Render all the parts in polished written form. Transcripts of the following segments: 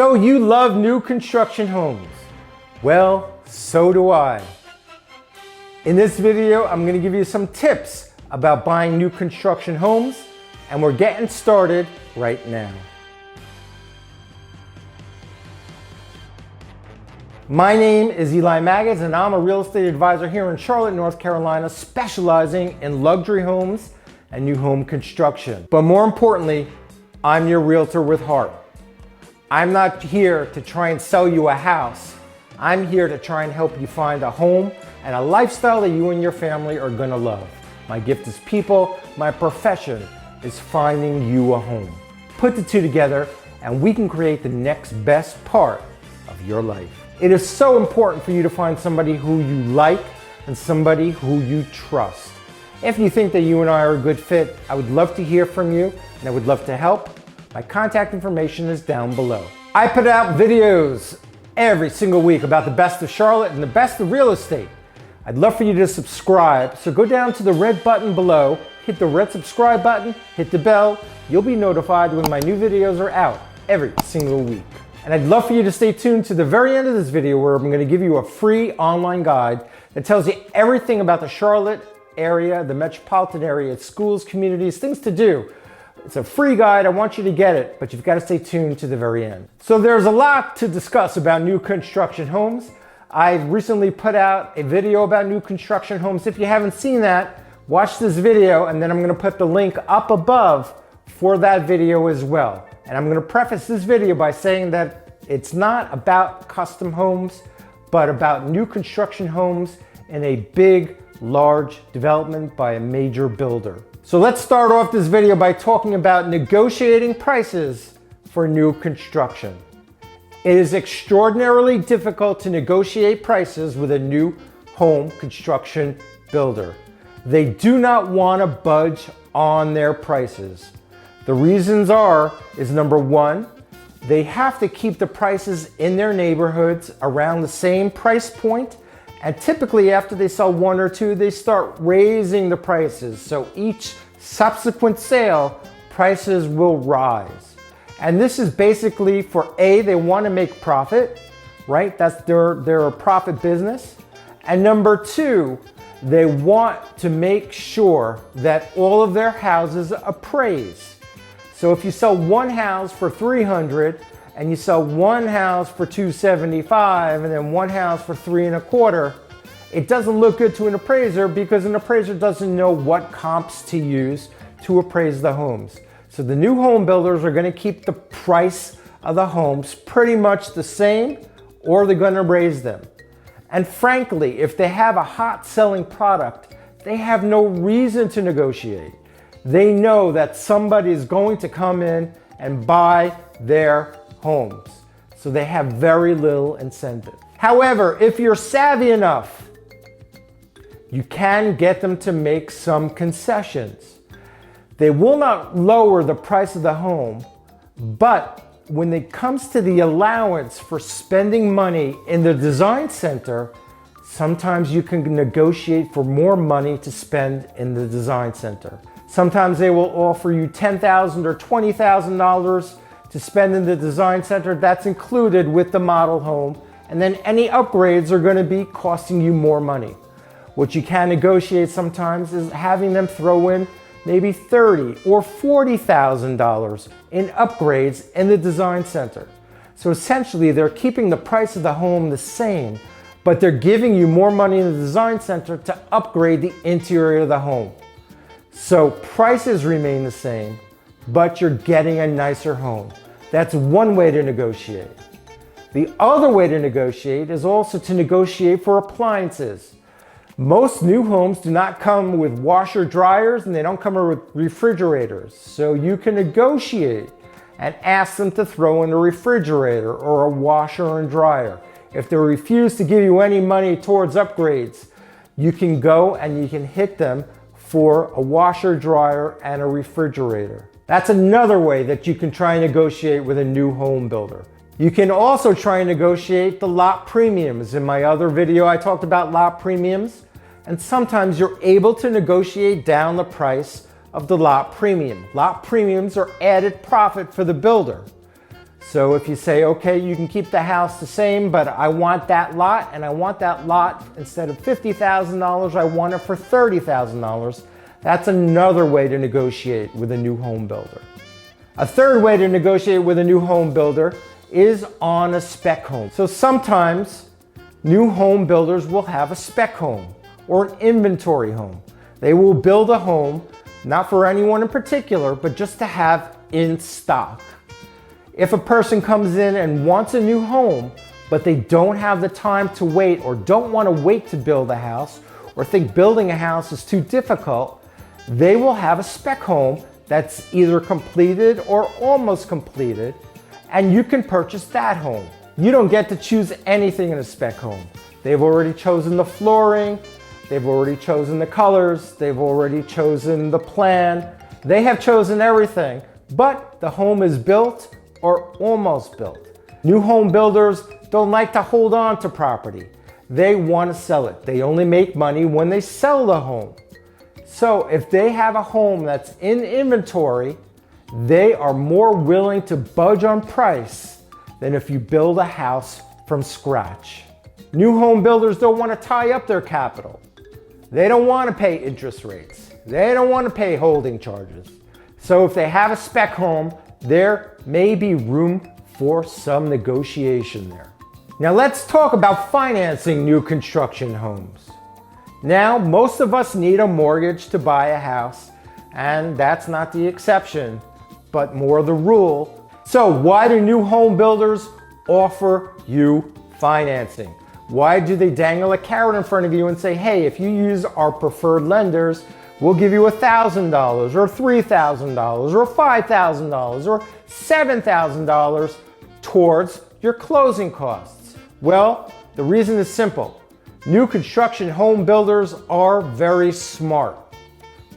So you love new construction homes. Well, so do I. In this video, I'm going to give you some tips about buying new construction homes, and we're getting started right now. My name is Eli Maggots, and I'm a real estate advisor here in Charlotte, North Carolina, specializing in luxury homes and new home construction. But more importantly, I'm your realtor with heart. I'm not here to try and sell you a house. I'm here to try and help you find a home and a lifestyle that you and your family are gonna love. My gift is people, my profession is finding you a home. Put the two together and we can create the next best part of your life. It is so important for you to find somebody who you like and somebody who you trust. If you think that you and I are a good fit, I would love to hear from you and I would love to help. My contact information is down below. I put out videos every single week about the best of Charlotte and the best of real estate. I'd love for you to subscribe, so go down to the red button below, hit the red subscribe button, hit the bell. You'll be notified when my new videos are out every single week. And I'd love for you to stay tuned to the very end of this video where I'm going to give you a free online guide that tells you everything about the Charlotte area, the metropolitan area, schools, communities, things to do. It's a free guide. I want you to get it, but you've got to stay tuned to the very end. So there's a lot to discuss about new construction homes. I recently put out a video about new construction homes. If you haven't seen that, watch this video, and then I'm going to put the link up above for that video as well. And I'm going to preface this video by saying that it's not about custom homes, but about new construction homes in a big, large development by a major builder. So let's start off this video by talking about negotiating prices for new construction. It is extraordinarily difficult to negotiate prices with a new home construction builder. They do not want to budge on their prices. The reasons is number one, they have to keep the prices in their neighborhoods around the same price point. And typically after they sell one or two, they start raising the prices. So each subsequent sale, prices will rise. And this is basically for A, they want to make profit, right? That's their profit business. And number two, they want to make sure that all of their houses appraise. So if you sell one house for $300 and you sell one house for $275 and then one house for $325, it doesn't look good to an appraiser because an appraiser doesn't know what comps to use to appraise the homes. So the new home builders are going to keep the price of the homes pretty much the same, or they're going to raise them. And frankly, if they have a hot selling product, they have no reason to negotiate. They know that somebody is going to come in and buy their homes. So they have very little incentive. However, if you're savvy enough, you can get them to make some concessions. They will not lower the price of the home, but when it comes to the allowance for spending money in the design center, sometimes you can negotiate for more money to spend in the design center. Sometimes they will offer you $10,000 or $20,000 to spend in the design center. That's included with the model home. And then any upgrades are going to be costing you more money. What you can negotiate sometimes is having them throw in maybe $30,000 or $40,000 in upgrades in the design center. So essentially they're keeping the price of the home the same, but they're giving you more money in the design center to upgrade the interior of the home. So prices remain the same, but you're getting a nicer home. That's one way to negotiate. The other way to negotiate is also to negotiate for appliances. Most new homes do not come with washer dryers and they don't come with refrigerators. So you can negotiate and ask them to throw in a refrigerator or a washer and dryer. If they refuse to give you any money towards upgrades, you can go and you can hit them for a washer, dryer, and a refrigerator. That's another way that you can try and negotiate with a new home builder. You can also try and negotiate the lot premiums. In my other video, I talked about lot premiums, and sometimes you're able to negotiate down the price of the lot premium. Lot premiums are added profit for the builder. So if you say, okay, you can keep the house the same, but I want that lot, and I want that lot instead of $50,000, I want it for $30,000. That's another way to negotiate with a new home builder. A third way to negotiate with a new home builder is on a spec home. So sometimes new home builders will have a spec home or an inventory home. They will build a home, not for anyone in particular, but just to have in stock. If a person comes in and wants a new home, but they don't have the time to wait or don't want to wait to build a house or think building a house is too difficult, they will have a spec home that's either completed or almost completed, and you can purchase that home. You don't get to choose anything in a spec home. They've already chosen the flooring, they've already chosen the colors, they've already chosen the plan. They have chosen everything, but the home is built or almost built. New home builders don't like to hold on to property. They want to sell it. They only make money when they sell the home. So if they have a home that's in inventory, they are more willing to budge on price than if you build a house from scratch. New home builders don't want to tie up their capital. They don't want to pay interest rates. They don't want to pay holding charges. So if they have a spec home, there may be room for some negotiation there. Now let's talk about financing new construction homes. Now, most of us need a mortgage to buy a house, and that's not the exception, but more the rule. So why do new home builders offer you financing? Why do they dangle a carrot in front of you and say, hey, if you use our preferred lenders, we'll give you $1,000 or $3,000 or $5,000 or $7,000 towards your closing costs? Well, the reason is simple. New construction home builders are very smart.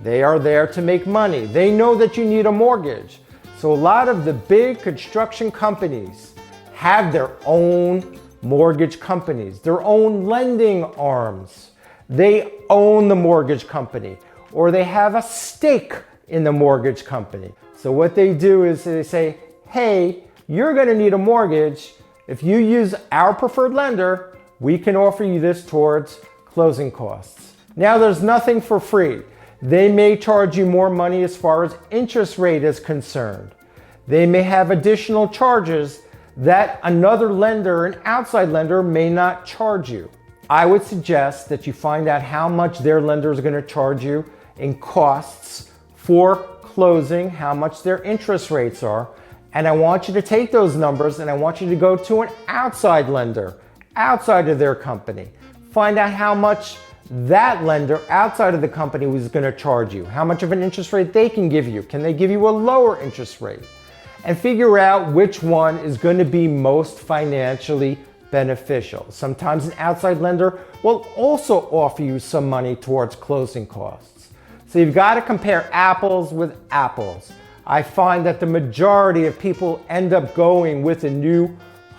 They are there to make money. They know that you need a mortgage. So a lot of the big construction companies have their own mortgage companies, their own lending arms. They own the mortgage company, or they have a stake in the mortgage company. So what they do is they say, hey, you're going to need a mortgage. If you use our preferred lender, we can offer you this towards closing costs. Now, there's nothing for free. They may charge you more money as far as interest rate is concerned. They may have additional charges that another lender, an outside lender, may not charge you. I would suggest that you find out how much their lender is going to charge you in costs for closing, how much their interest rates are, and I want you to take those numbers and I want you to go to an outside lender, outside of their company. Find out how much that lender outside of the company was going to charge you, how much of an interest rate they can give you. Can they give you a lower interest rate? And figure out which one is going to be most financially beneficial. Sometimes an outside lender will also offer you some money towards closing costs. So you've got to compare apples with apples. I find that the majority of people end up going with a new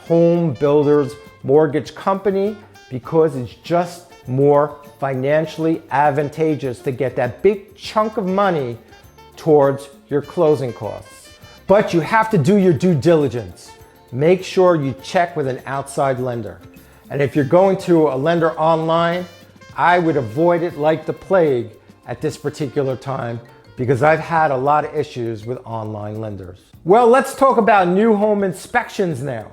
home builder's mortgage company because it's just more financially advantageous to get that big chunk of money towards your closing costs. But you have to do your due diligence. Make sure you check with an outside lender. And if you're going to a lender online, I would avoid it like the plague at this particular time because I've had a lot of issues with online lenders. Well, let's talk about new home inspections now.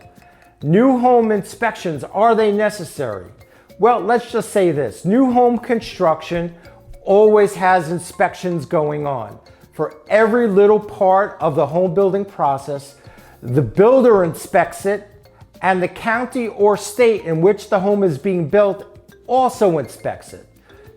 New home inspections, are they necessary? Well, let's just say this. New home construction always has inspections going on. For every little part of the home building process, the builder inspects it, and the county or state in which the home is being built also inspects it.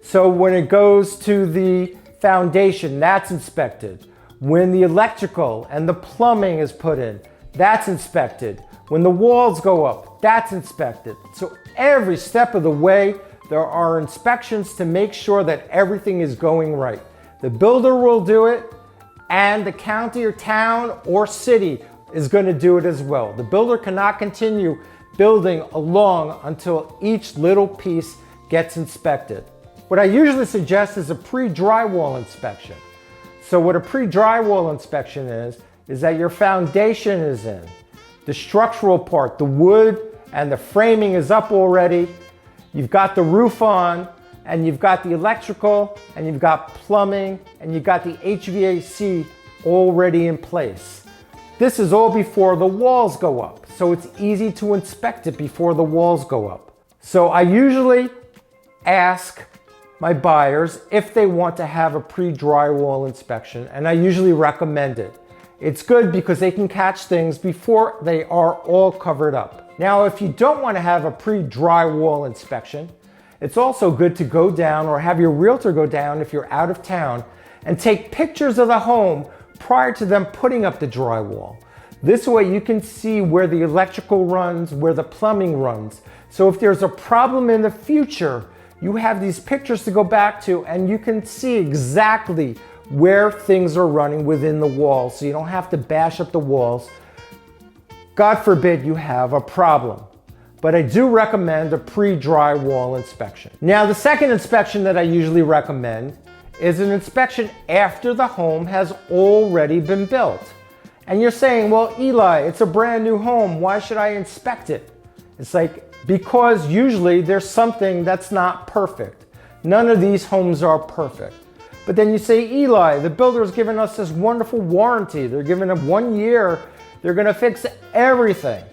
So when it goes to the foundation, that's inspected. When the electrical and the plumbing is put in, that's inspected. When the walls go up, that's inspected. So every step of the way, there are inspections to make sure that everything is going right. The builder will do it, and the county or town or city is going to do it as well. The builder cannot continue building along until each little piece gets inspected. What I usually suggest is a pre-drywall inspection. So what a pre-drywall inspection is that your foundation is in, the structural part, the wood and the framing is up already. You've got the roof on, and you've got the electrical, and you've got plumbing, and you've got the HVAC already in place. This is all before the walls go up, so it's easy to inspect it before the walls go up. So I usually ask my buyers if they want to have a pre-drywall inspection, and I usually recommend it. It's good because they can catch things before they are all covered up. Now, if you don't want to have a pre-drywall inspection, it's also good to go down or have your realtor go down if you're out of town and take pictures of the home prior to them putting up the drywall. This way you can see where the electrical runs, where the plumbing runs. So if there's a problem in the future, you have these pictures to go back to and you can see exactly where things are running within the walls, so you don't have to bash up the walls. God forbid you have a problem. But I do recommend a pre-drywall inspection. Now, the second inspection that I usually recommend is an inspection after the home has already been built. And you're saying, well, Eli, it's a brand new home. Why should I inspect it? It's like, because usually there's something that's not perfect. None of these homes are perfect. But then you say, Eli, the builder's given us this wonderful warranty. They're giving us 1 year. They're gonna fix everything.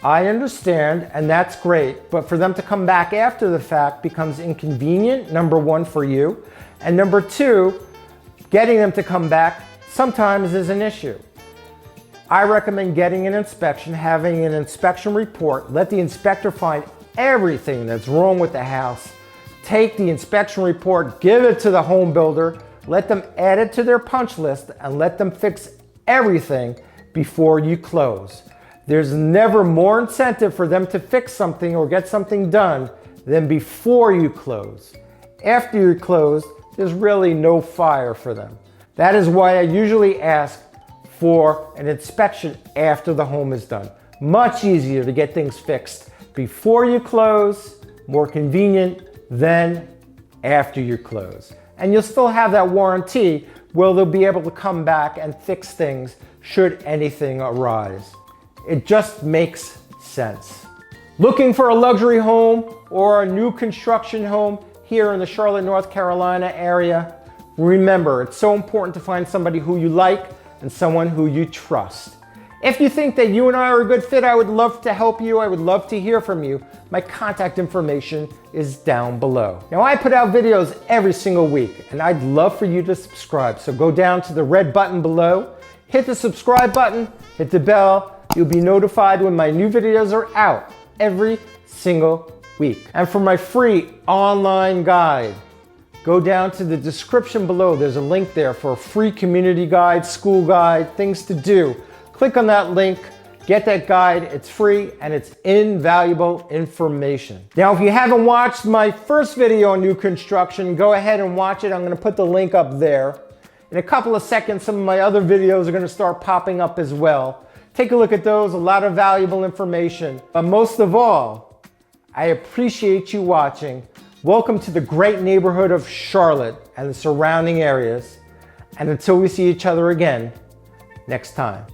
I understand, and that's great, but for them to come back after the fact becomes inconvenient, number one, for you, and number two, getting them to come back sometimes is an issue. I recommend getting an inspection, having an inspection report, let the inspector find everything that's wrong with the house, take the inspection report, give it to the home builder, let them add it to their punch list, and let them fix everything before you close. There's never more incentive for them to fix something or get something done than before you close. After you close, there's really no fire for them. That is why I usually ask for an inspection after the home is done. Much easier to get things fixed before you close, more convenient than after you close. And you'll still have that warranty where they'll be able to come back and fix things should anything arise. It just makes sense. Looking for a luxury home or a new construction home here in the Charlotte, North Carolina area? Remember, it's so important to find somebody who you like and someone who you trust. If you think that you and I are a good fit, I would love to help you. I would love to hear from you. My contact information is down below. Now, I put out videos every single week, and I'd love for you to subscribe. So go down to the red button below, hit the subscribe button, hit the bell. You'll be notified when my new videos are out every single week. And for my free online guide, go down to the description below. There's a link there for a free community guide, school guide, things to do. Click on that link, get that guide. It's free and it's invaluable information. Now, if you haven't watched my first video on new construction, go ahead and watch it. I'm gonna put the link up there. In a couple of seconds, some of my other videos are gonna start popping up as well. Take a look at those, a lot of valuable information. But most of all, I appreciate you watching. Welcome to the great neighborhood of Charlotte and the surrounding areas. And until we see each other again, next time.